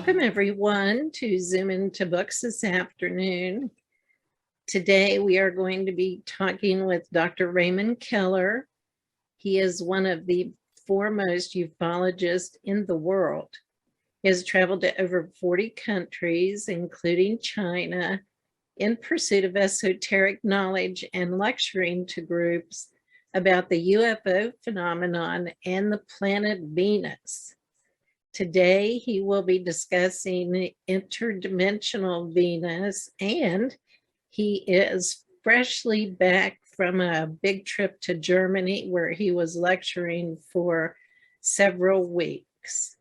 Welcome everyone to Zoom into Books this afternoon. Today we are going to be talking with Dr. Raymond Keller. He is one of the foremost ufologists in the world. He has traveled to over 40 countries, including China, in pursuit of esoteric knowledge and lecturing to groups about the UFO phenomenon and the planet Venus. Today, he will be discussing interdimensional Venus, and he is freshly back from a big trip to Germany where he was lecturing for several weeks.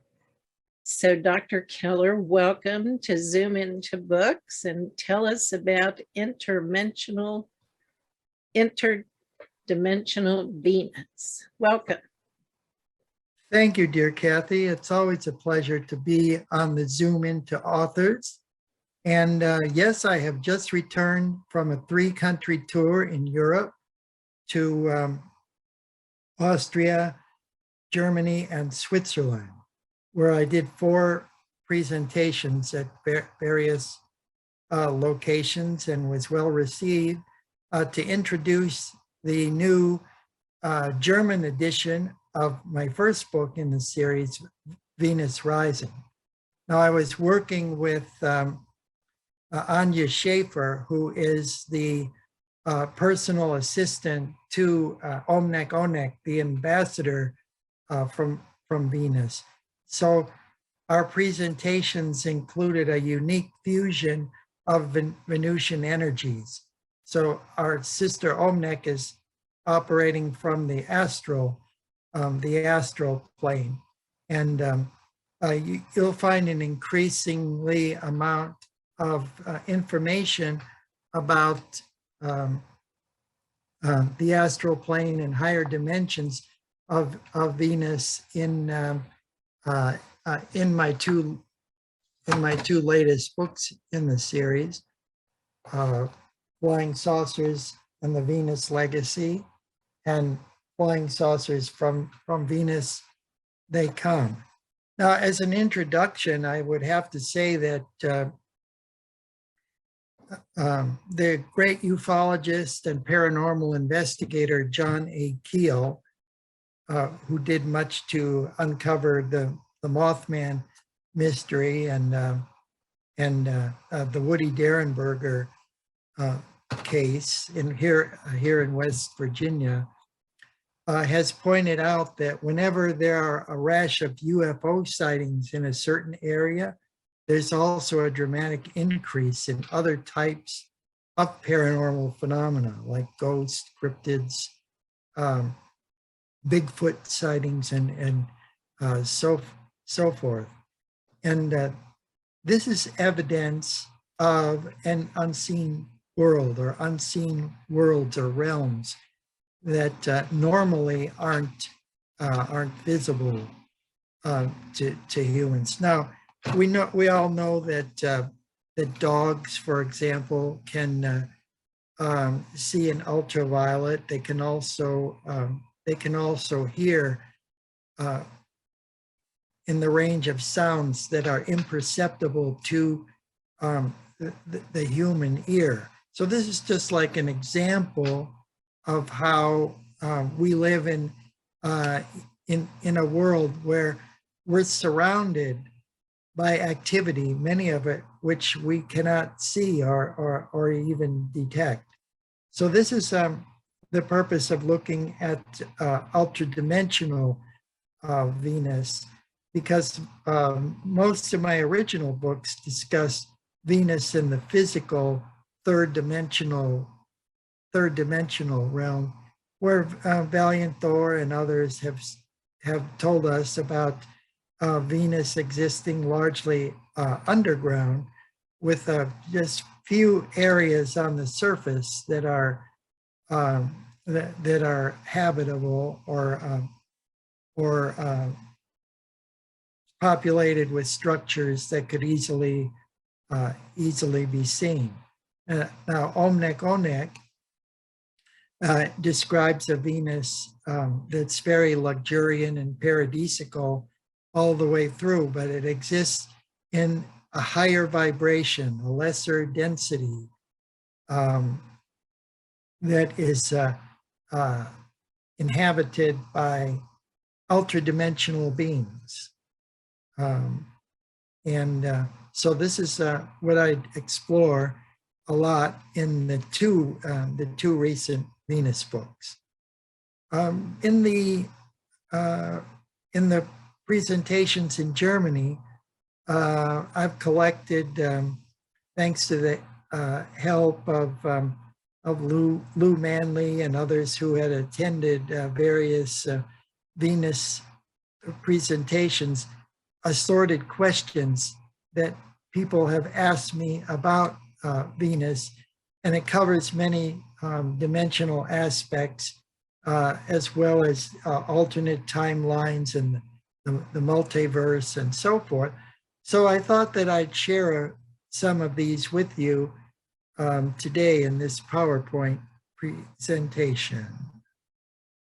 So, Dr. Keller, welcome to Zoom into Books and tell us about interdimensional Venus. Welcome. Thank you, dear Kathy. It's always a pleasure to be on the Zoom into Authors. And yes, I have just returned from a 3-country tour in Europe to Austria, Germany, and Switzerland, where I did 4 presentations at various locations and was well received to introduce the new German edition of my first book in the series, Venus Rising. Now, I was working with Anja Schaefer, who is the personal assistant to Omnek Onek, the ambassador from Venus. So our presentations included a unique fusion of Venusian energies. So our sister Omnek is operating from the astral plane. And you'll find an increasingly amount of information about the astral plane and higher dimensions of Venus in my two latest books in the series, Flying Saucers and the Venus Legacy, and Flying Saucers from Venus They Come. Now, as an introduction, I would have to say that the great ufologist and paranormal investigator John A. Keel, who did much to uncover the Mothman mystery and the Woody Derenberger case here in West Virginia, has pointed out that whenever there are a rash of UFO sightings in a certain area, there's also a dramatic increase in other types of paranormal phenomena like ghosts, cryptids, Bigfoot sightings, and so forth. And this is evidence of an unseen world, or unseen worlds or realms that normally aren't visible to humans. Now, we all know that dogs, for example, can see in ultraviolet. They can also hear in the range of sounds that are imperceptible to the human ear. So this is just like an example of how we live in a world where we're surrounded by activity, many of it which we cannot see or even detect. So this is the purpose of looking at ultradimensional Venus, because most of my original books discuss Venus in the physical third dimensional realm, where Valiant Thor and others have told us about Venus existing largely underground, with just few areas on the surface that are habitable or populated with structures that could easily be seen. Now, Omnek Onek describes a Venus that's very luxuriant and paradisical all the way through, but it exists in a higher vibration, a lesser density, that is inhabited by ultra-dimensional beings. So this is what I explore a lot in the two recent Venus books. In the presentations in Germany, I've collected, thanks to the help of Lou Manley and others who had attended various Venus presentations, assorted questions that people have asked me about Venus, and it covers many dimensional aspects, as well as alternate timelines and the multiverse and so forth. So I thought that I'd share some of these with you today in this PowerPoint presentation.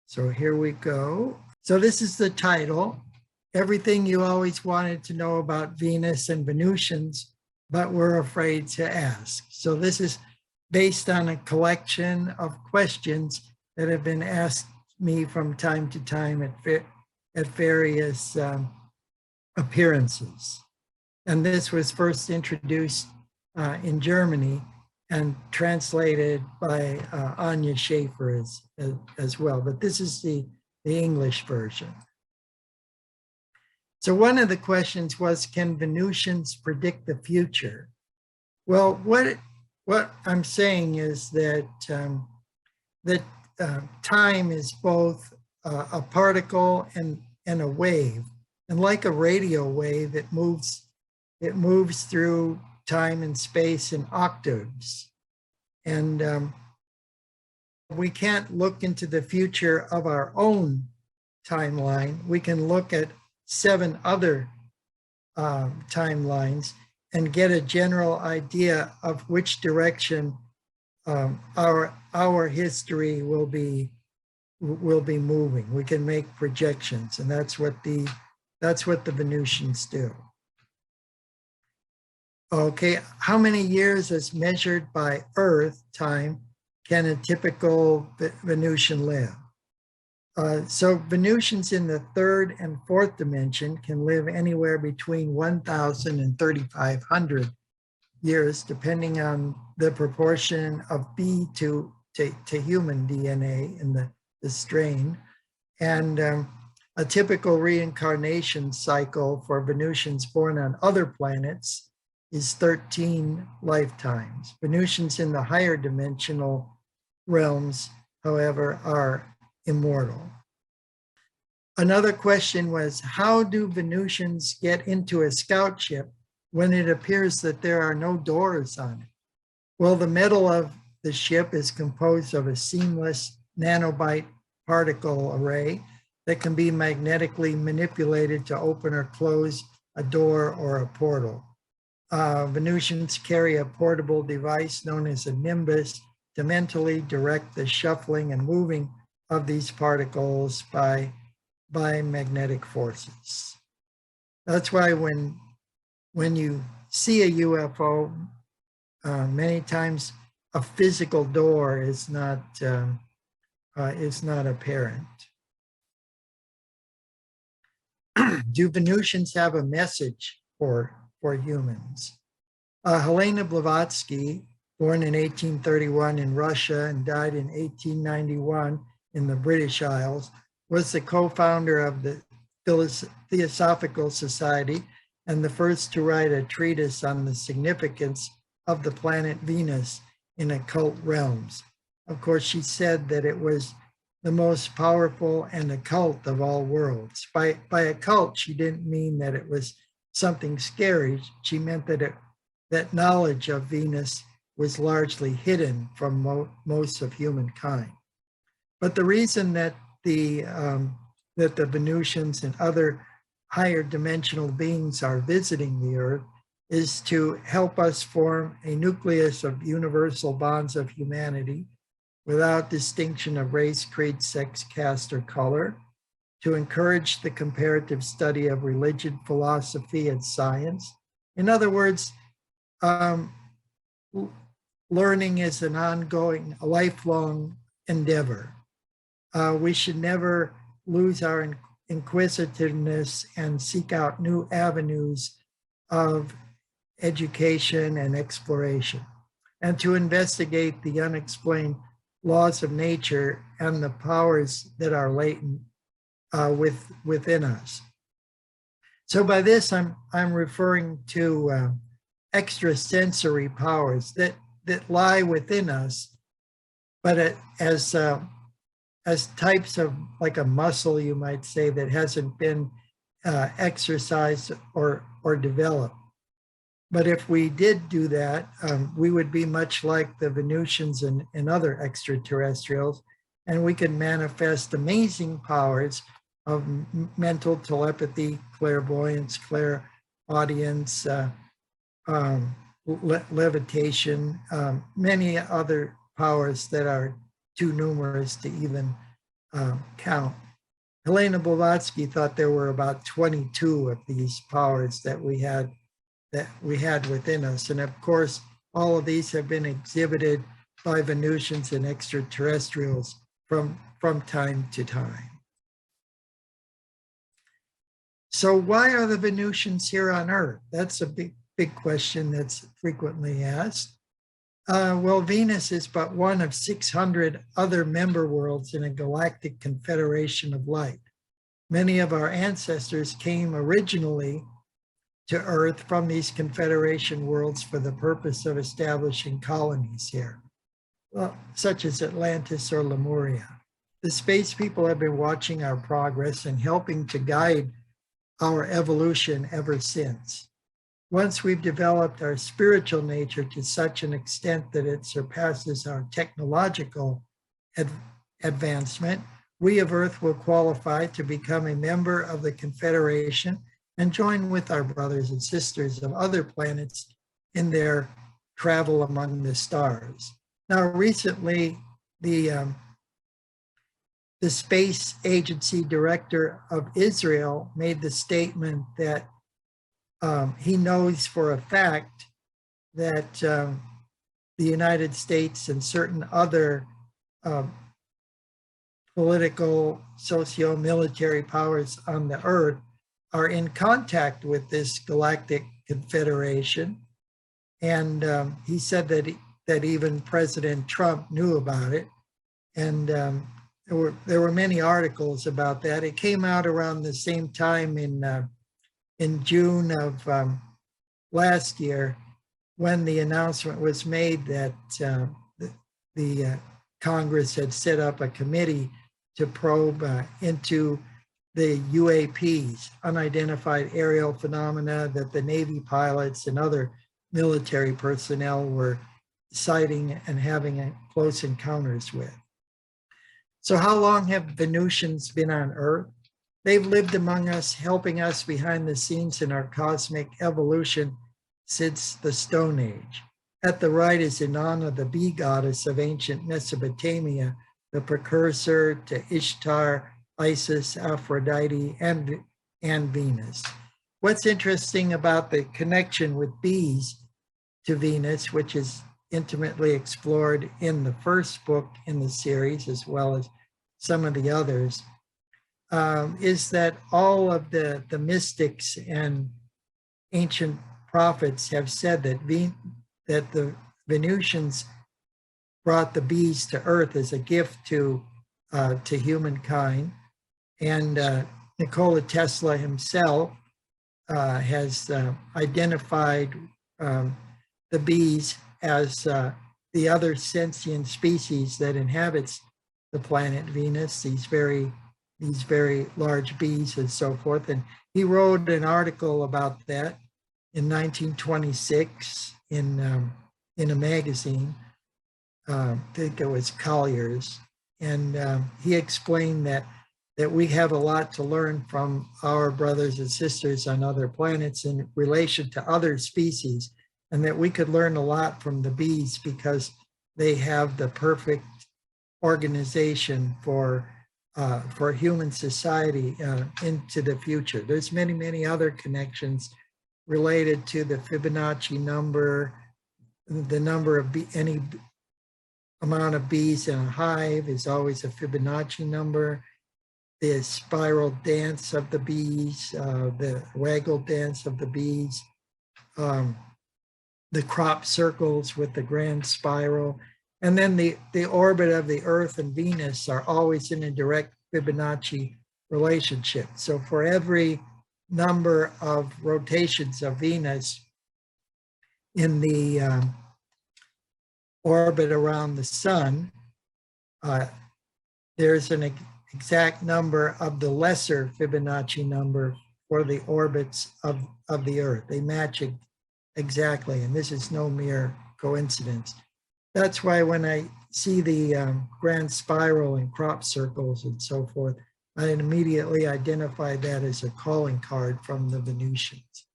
So here we go. So this is the title, Everything You Always Wanted to Know About Venus and Venusians, but Were Afraid to Ask. So this is based on a collection of questions that have been asked me from time to time at various appearances. And this was first introduced in Germany and translated by Anya Schaefer as well. But this is the English version. So one of the questions was, can Venusians predict the future? Well, what I'm saying is that time is both a particle and a wave. And like a radio wave, it moves through time and space in octaves. And we can't look into the future of our own timeline. We can look at 7 other timelines and get a general idea of which direction our history will be moving. We can make projections, and that's what the Venusians do. Okay, how many years as measured by Earth time can a typical Venusian live? So Venusians in the 3rd and 4th dimension can live anywhere between 1,000 and 3,500 years, depending on the proportion of B to human DNA in the strain. And a typical reincarnation cycle for Venusians born on other planets is 13 lifetimes. Venusians in the higher dimensional realms, however, are immortal. Another question was, how do Venusians get into a scout ship when it appears that there are no doors on it? Well, the metal of the ship is composed of a seamless nanobite particle array that can be magnetically manipulated to open or close a door or a portal. Venusians carry a portable device known as a nimbus to mentally direct the shuffling and moving of these particles by magnetic forces. That's why when you see a UFO, many times a physical door is not apparent. Do Venusians have a message for humans? Helena Blavatsky, born in 1831 in Russia and died in 1891 in the British Isles, was the co-founder of the Theosophical Society and the first to write a treatise on the significance of the planet Venus in occult realms. Of course, she said that it was the most powerful and occult of all worlds. By occult, she didn't mean that it was something scary. She meant that knowledge of Venus was largely hidden from most of humankind. But the reason that the Venusians and other higher dimensional beings are visiting the Earth is to help us form a nucleus of universal bonds of humanity without distinction of race, creed, sex, caste, or color, to encourage the comparative study of religion, philosophy, and science, In other words, learning is an ongoing, a lifelong endeavor. We should never lose our inquisitiveness and seek out new avenues of education and exploration, and to investigate the unexplained laws of nature and the powers that are latent within us. So by this, I'm referring to extrasensory powers that lie within us, but as types of, like a muscle, you might say, that hasn't been exercised or developed. But if we did do that, we would be much like the Venusians and other extraterrestrials, and we could manifest amazing powers of mental telepathy, clairvoyance, clairaudience, levitation, many other powers that are too numerous to even count. Helena Blavatsky thought there were about 22 of these powers that we had within us. And of course, all of these have been exhibited by Venusians and extraterrestrials from time to time. So why are the Venusians here on Earth? That's a big question that's frequently asked. Well, Venus is but one of 600 other member worlds in a galactic confederation of light. Many of our ancestors came originally to Earth from these confederation worlds for the purpose of establishing colonies here, well, such as Atlantis or Lemuria. The space people have been watching our progress and helping to guide our evolution ever since. Once we've developed our spiritual nature to such an extent that it surpasses our technological advancement, we of Earth will qualify to become a member of the Confederation and join with our brothers and sisters of other planets in their travel among the stars. Now, recently, the Space Agency Director of Israel made the statement that he knows for a fact that the United States and certain other political, socio-military powers on the Earth are in contact with this galactic confederation. And he said that even President Trump knew about it. And there were many articles about that. It came out around the same time in June of last year, when the announcement was made that the Congress had set up a committee to probe into the UAPs, unidentified aerial phenomena, that the Navy pilots and other military personnel were sighting and having close encounters with. So how long have Venusians been on Earth? They've lived among us, helping us behind the scenes in our cosmic evolution since the Stone Age. At the right is Inanna, the bee goddess of ancient Mesopotamia, the precursor to Ishtar, Isis, Aphrodite, and Venus. What's interesting about the connection with bees to Venus, which is intimately explored in the first book in the series, as well as some of the others, is that all of the mystics and ancient prophets have said that the Venusians brought the bees to Earth as a gift to humankind. And Nikola Tesla himself has identified the bees as the other sentient species that inhabits the planet Venus, these very large bees and so forth. And he wrote an article about that in 1926 in a magazine, I think it was Collier's. And he explained that we have a lot to learn from our brothers and sisters on other planets in relation to other species, and that we could learn a lot from the bees because they have the perfect organization for human society into the future. There's many other connections related to the Fibonacci number, the number of any amount of bees in a hive is always a Fibonacci number. The spiral dance of the bees, the waggle dance of the bees, the crop circles with the grand spiral, and then the orbit of the Earth and Venus are always in a direct Fibonacci relationship. So for every number of rotations of Venus in the orbit around the sun, there's an exact number of the lesser Fibonacci number for the orbits of the Earth. They match exactly, and this is no mere coincidence. That's why when I see the grand spiral and crop circles and so forth, I immediately identify that as a calling card from the Venusians.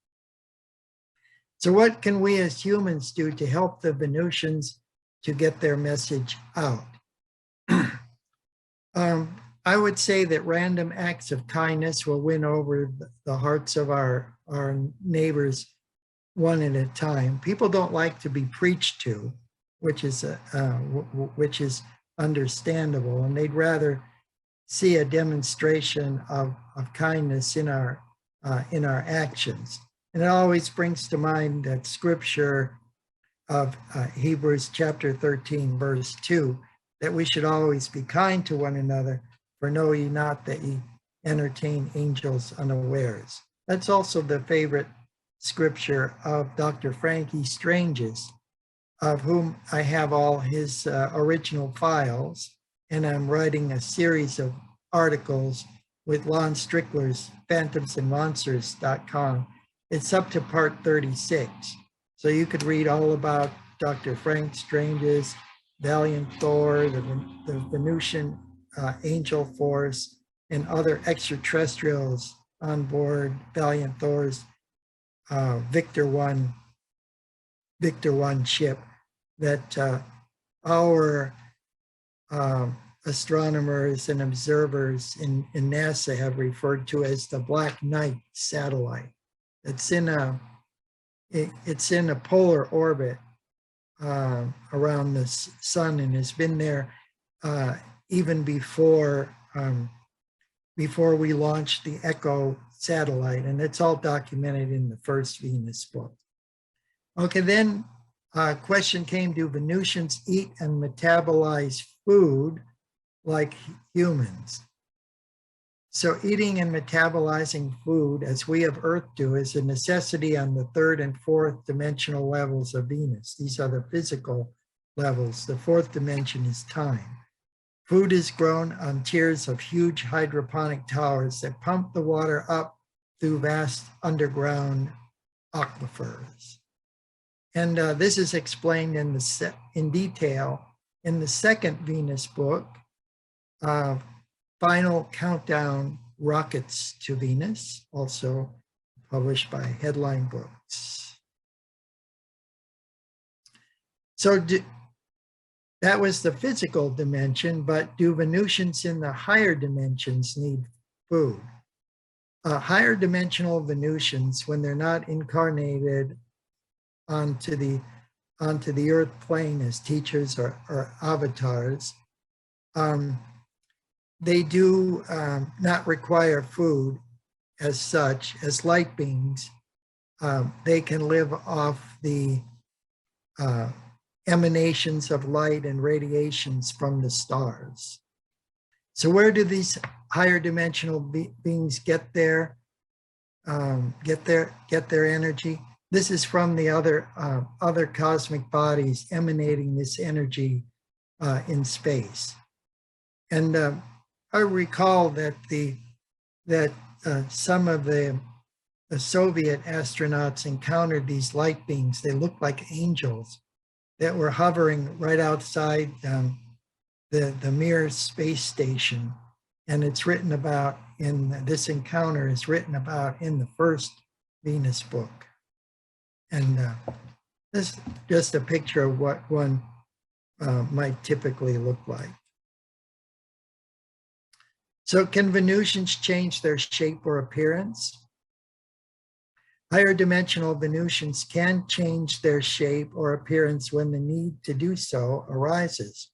So what can we as humans do to help the Venusians to get their message out? I would say that random acts of kindness will win over the hearts of our neighbors one at a time. People don't like to be preached to, which is understandable, and they'd rather see a demonstration of kindness in our actions. And it always brings to mind that scripture of Hebrews chapter 13, verse 2, that we should always be kind to one another, for know ye not that ye entertain angels unawares. That's also the favorite scripture of Dr. Frankie Strange's, of whom I have all his original files, and I'm writing a series of articles with Lon Strickler's phantomsandmonsters.com. It's up to part 36. So you could read all about Dr. Frank Strange's Valiant Thor, the Venusian angel force, and other extraterrestrials on board Valiant Thor's Victor 1 ship that our astronomers and observers in NASA have referred to as the Black Knight satellite. It's in a polar orbit around the sun, and has been there even before we launched the Echo satellite, and it's all documented in the first Venus book. Okay, then a question came: do Venusians eat and metabolize food like humans? So eating and metabolizing food, as we of Earth do, is a necessity on the third and fourth dimensional levels of Venus. These are the physical levels. The fourth dimension is time. Food is grown on tiers of huge hydroponic towers that pump the water up through vast underground aquifers. And this is explained in detail in the second Venus book, Final Countdown Rockets to Venus, also published by Headline Books. So that was the physical dimension, but do Venusians in the higher dimensions need food? Higher dimensional Venusians, when they're not incarnated onto the earth plane as teachers or avatars, they do not require food as such. As light beings, they can live off the emanations of light and radiations from the stars. So where do these higher dimensional beings get their energy? This is from the other cosmic bodies emanating this energy in space. And I recall that some of the Soviet astronauts encountered these light beings. They looked like angels that were hovering right outside the Mir space station. And it's written about this encounter is written about in the first Venus book. And this is just a picture of what one might typically look like. So can Venusians change their shape or appearance? Higher dimensional Venusians can change their shape or appearance when the need to do so arises.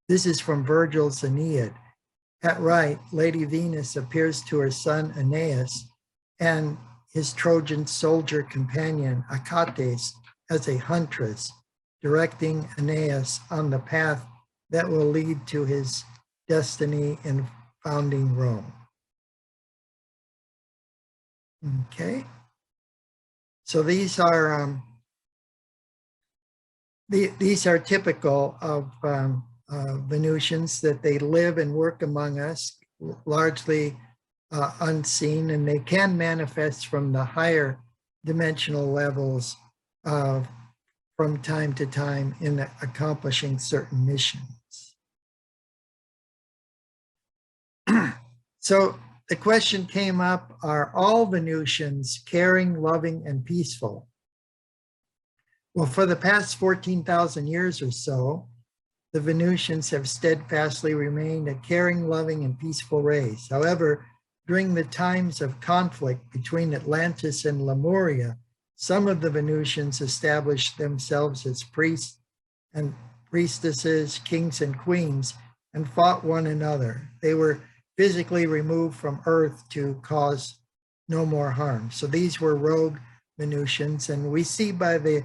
This is from Virgil's Aeneid. At right, Lady Venus appears to her son Aeneas and his Trojan soldier companion Achates as a huntress, directing Aeneas on the path that will lead to his destiny in founding Rome. Okay, so these are typical of Venusians, that they live and work among us, largely unseen, and they can manifest from the higher dimensional levels from time to time in accomplishing certain missions. So the question came up, are all Venusians caring, loving, and peaceful? Well, for the past 14,000 years or so, the Venusians have steadfastly remained a caring, loving, and peaceful race. However, during the times of conflict between Atlantis and Lemuria, some of the Venusians established themselves as priests and priestesses, kings and queens, and fought one another. They were physically removed from Earth to cause no more harm. So these were rogue Venusians, and we see by the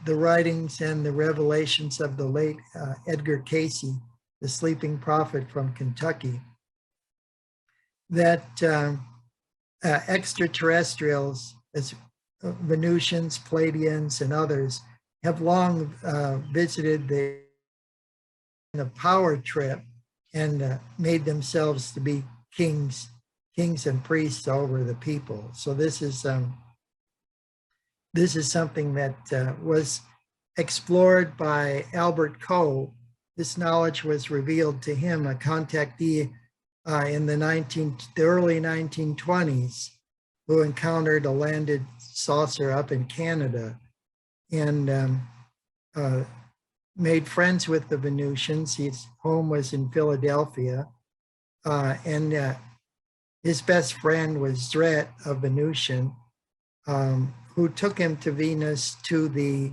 writings and the revelations of the late Edgar Cayce, the sleeping prophet from Kentucky, that extraterrestrials, as Venusians, Pleiadians, and others, have long visited the power trip and made themselves to be kings and priests over the people. So this is something that was explored by Albert Coe. This knowledge was revealed to him, a contactee in the early 1920s, who encountered a landed saucer up in Canada and made friends with the Venusians. His home was in Philadelphia, and his best friend was Zret, a Venusian, who took him to Venus to the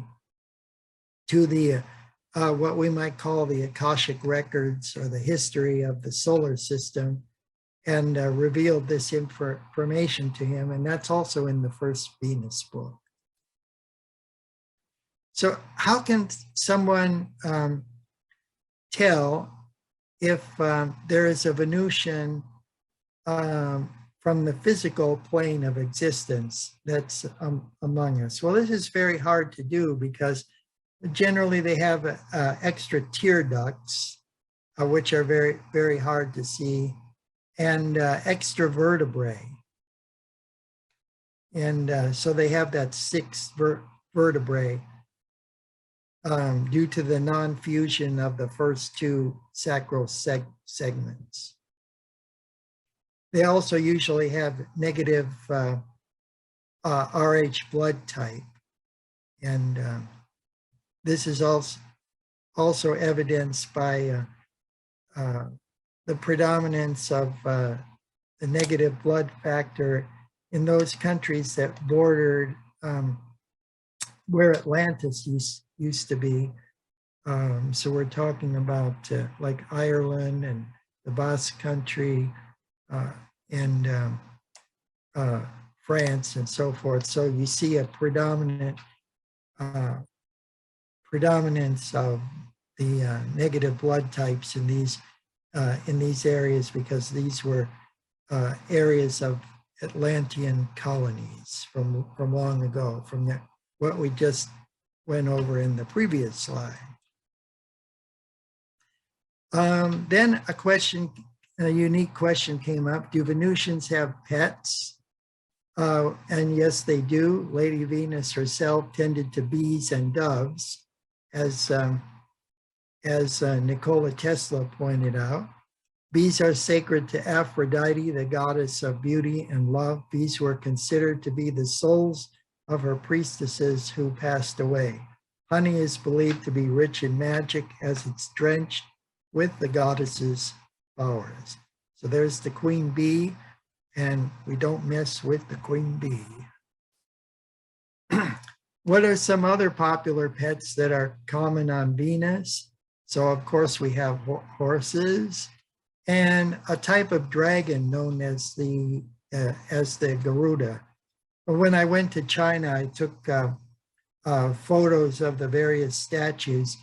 what we might call the Akashic records, or the history of the solar system, and revealed this information to him. And that's also in the first Venus book. So how can someone tell if there is a Venusian from the physical plane of existence that's among us? Well, this is very hard to do because generally they have extra tear ducts, which are very, very hard to see, and extra vertebrae. And so they have that sixth vertebrae due to the non-fusion of the first two sacral segments. They also usually have negative Rh blood type. And this is also evidenced by the predominance of the negative blood factor in those countries that bordered where Atlantis used to be. So we're talking about like Ireland and the Basque country and France and so forth. So you see a predominance of the negative blood types in these areas, because these were areas of Atlantean colonies from long ago, from what we just went over in the previous slide. Then a unique question came up. Do Venusians have pets? And yes, they do. Lady Venus herself tended to bees and doves, as Nikola Tesla pointed out. Bees are sacred to Aphrodite, the goddess of beauty and love. Bees were considered to be the souls of her priestesses who passed away. Honey is believed to be rich in magic, as it's drenched with the goddess's powers. So there's the queen bee. and we don't mess with the queen bee. What are some other popular pets that are common on Venus? So of course we have horses and a type of dragon known as the Garuda. When I went to China, I took photos of the various statues,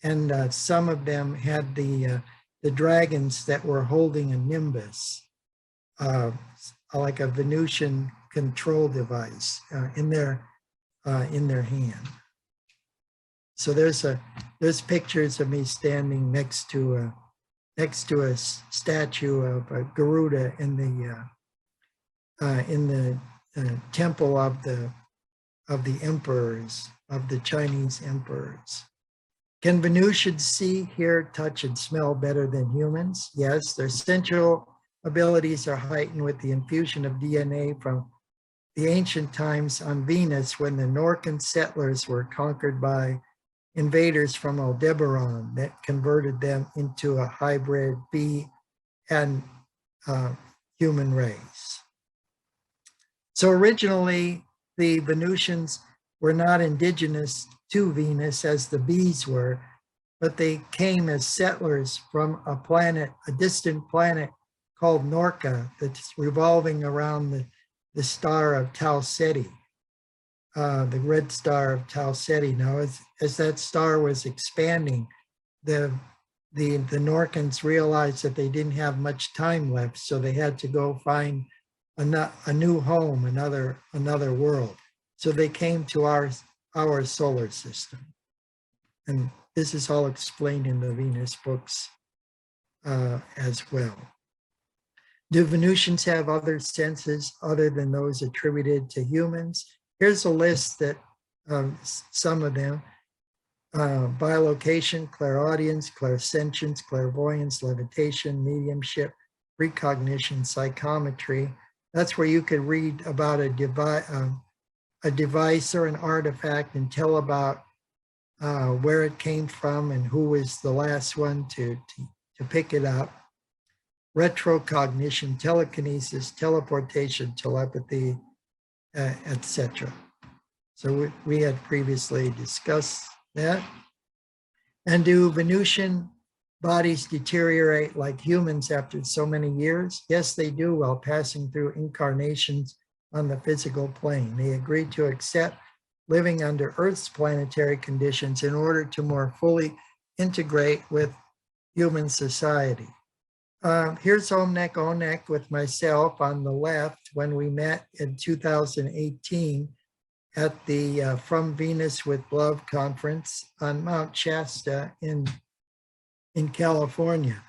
and some of them had the dragons that were holding a nimbus, like a Venusian control device in their hand. So there's pictures of me standing next to a statue of a Garuda in the temple of the emperors, of the Chinese emperors. Can Venusians see, hear, touch, and smell better than humans? Yes, their sensual abilities are heightened with the infusion of DNA from the ancient times on Venus, when the Norcan settlers were conquered by invaders from Aldebaran that converted them into a hybrid bee and human race. So originally, the Venusians were not indigenous to Venus as the bees were, but they came as settlers from a distant planet called Norca that's revolving around the star of Tau Ceti, the red star of Tau Ceti. Now, as that star was expanding, the Norcans realized that they didn't have much time left, so they had to go find a new home, another world. So they came to our solar system, and this is all explained in the Venus books as well. Do Venusians have other senses other than those attributed to humans? Here's a list that some of them: bilocation, clairaudience, clairsentience, clairvoyance, levitation, mediumship, precognition, psychometry. That's where you could read about a device or an artifact and tell about where it came from and who was the last one to pick it up. Retrocognition, telekinesis, teleportation, telepathy, etc. So we had previously discussed that. And do Venusian bodies deteriorate like humans after so many years? Yes, they do, while passing through incarnations on the physical plane. They agreed to accept living under Earth's planetary conditions in order to more fully integrate with human society. Here's Onek with myself on the left when we met in 2018 at the From Venus with Love conference on Mount Shasta in California.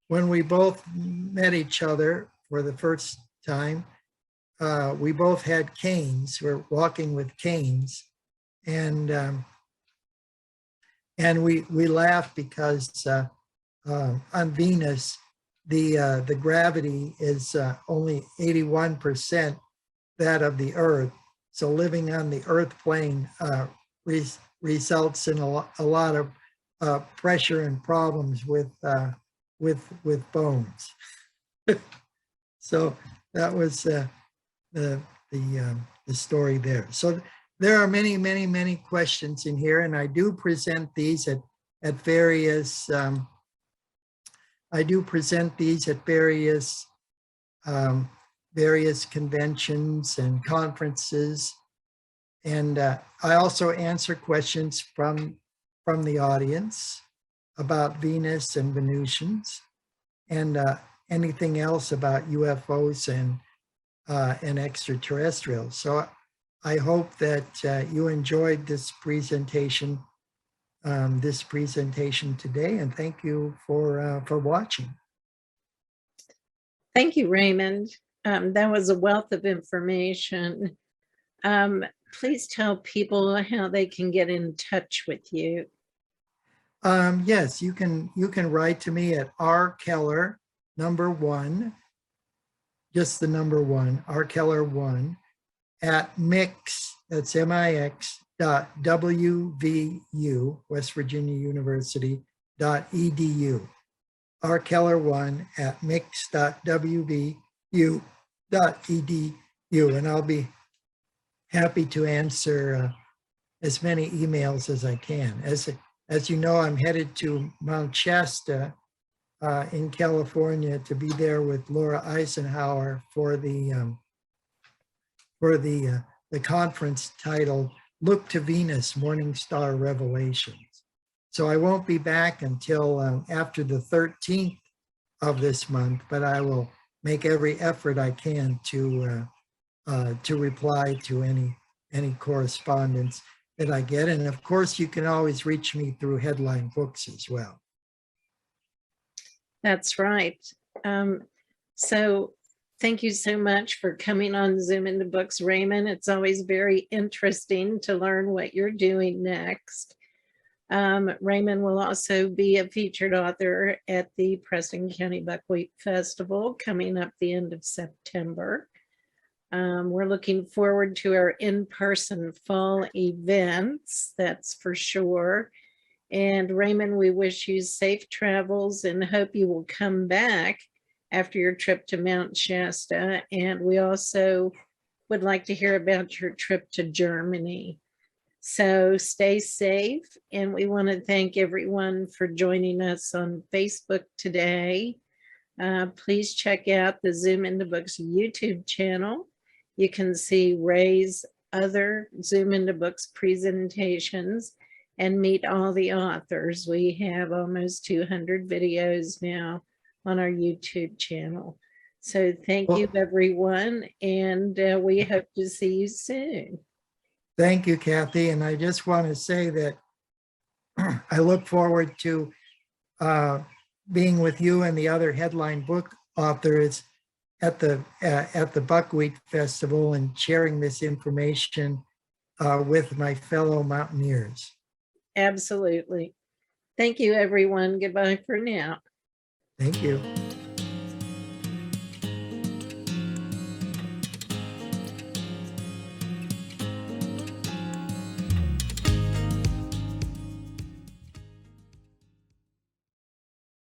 When we both met each other for the first time, we both had canes. We're walking with canes, and we laughed because on Venus, the gravity is only 81% that of the Earth. So living on the Earth plane results in a lot of pressure and problems with bones. So that was the story there. So there are many questions in here, and I do present these at various. I do present these at various conventions and conferences, and I also answer questions from the audience about Venus and Venusians, and anything else about UFOs and extraterrestrials. So I hope that you enjoyed this presentation today, and thank you for watching. Thank you, Raymond. That was a wealth of information. Please tell people how they can get in touch with you. Yes, you can write to me at rkeller, number 1, just the number 1, rkeller1 at mix, that's MIX, .wvu, West Virginia University, .edu. rkeller1 at mix.wvu and I'll be happy to answer as many emails as I can. As you know, I'm headed to Mount Shasta in California to be there with Laura Eisenhower for the conference titled "Look to Venus: Morning Star Revelations." So I won't be back until after the 13th of this month, but I will make every effort I can to reply to any correspondence that I get. And of course, you can always reach me through Headline Books as well. That's right. So thank you so much for coming on Zoom into Books, Raymond. It's always very interesting to learn what you're doing next. Raymond will also be a featured author at the Preston County Buckwheat Festival coming up the end of September. We're looking forward to our in-person fall events, that's for sure. And Raymond, we wish you safe travels and hope you will come back after your trip to Mount Shasta. And we also would like to hear about your trip to Germany. So stay safe. And we want to thank everyone for joining us on Facebook today. Please check out the Zoom into Books YouTube channel. You can see Ray's other Zoom into Books presentations and meet all the authors. We have almost 200 videos now on our YouTube channel. So thank you, everyone, and we hope to see you soon. Thank you, Kathy. And I just want to say that I look forward to being with you and the other headline book authors at the Buckwheat Festival and sharing this information with my fellow mountaineers. Absolutely. Thank you, everyone. Goodbye for now. Thank you.